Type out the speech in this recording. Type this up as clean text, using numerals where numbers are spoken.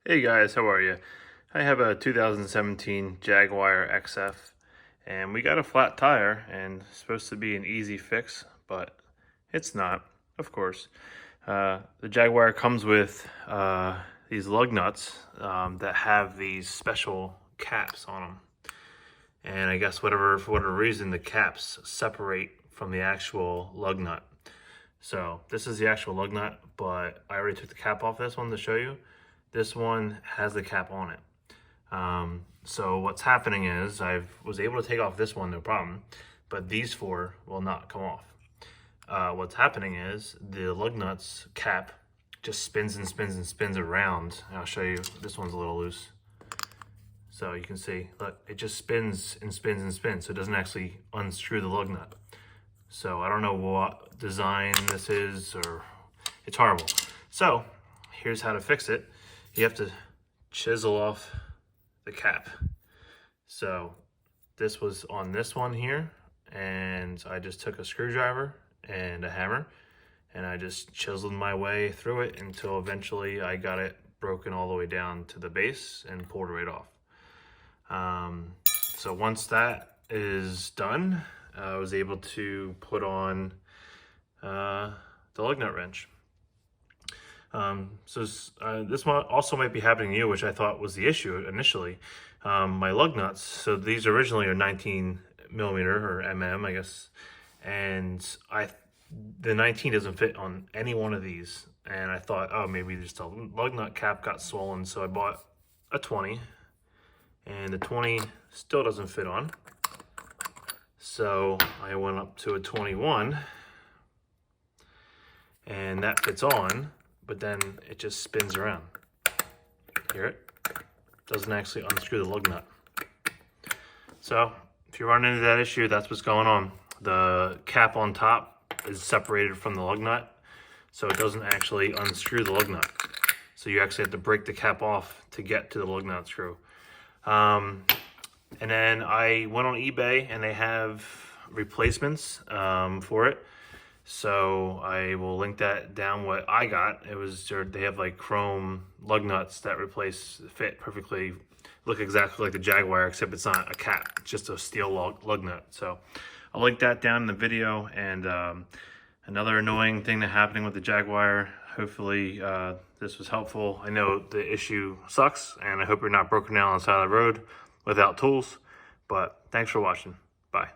Hey guys, how are you? I have a 2017 Jaguar XF and we got a flat tire and it's supposed to be an easy fix, but it's not, of course. The Jaguar comes with these lug nuts that have these special caps on them. And I guess for whatever reason, the caps separate from the actual lug nut. So this is the actual lug nut, but I already took the cap off this one to show you. This one has the cap on it. So what's happening is I was able to take off this one, no problem, but these four will not come off. What's happening is the lug nuts cap just spins and spins and spins around. And I'll show you, this one's a little loose. So you can see, look, it just spins and spins and spins. So it doesn't actually unscrew the lug nut. So I don't know what design this is, or it's horrible. So here's how to fix it. You have to chisel off the cap. So this was on this one here, and I just took a screwdriver and a hammer and I just chiseled my way through it until eventually I got it broken all the way down to the base and pulled it right off. So once that is done, I was able to put on the lug nut wrench. This one also might be happening to you, which I thought was the issue initially. My lug nuts, so these originally are 19 millimeter or mm, I guess, and the 19 doesn't fit on any one of these. And I thought, oh, maybe just a lug nut cap got swollen, so I bought a 20, and the 20 still doesn't fit on. So I went up to a 21, and that fits on. But then it just spins around. Hear it? Doesn't actually unscrew the lug nut. So if you run into that issue, that's what's going on. The cap on top is separated from the lug nut, so it doesn't actually unscrew the lug nut. So you actually have to break the cap off to get to the lug nut screw. And then I went on eBay and they have replacements for it. So I will link that down what I got. They have like chrome lug nuts that fit perfectly, look exactly like the Jaguar, except it's not a cap, it's just a steel lug nut. So I'll link that down in the video. And another annoying thing that's happening with the Jaguar, hopefully this was helpful. I know the issue sucks and I hope you're not broken down on the side of the road without tools, but thanks for watching. Bye.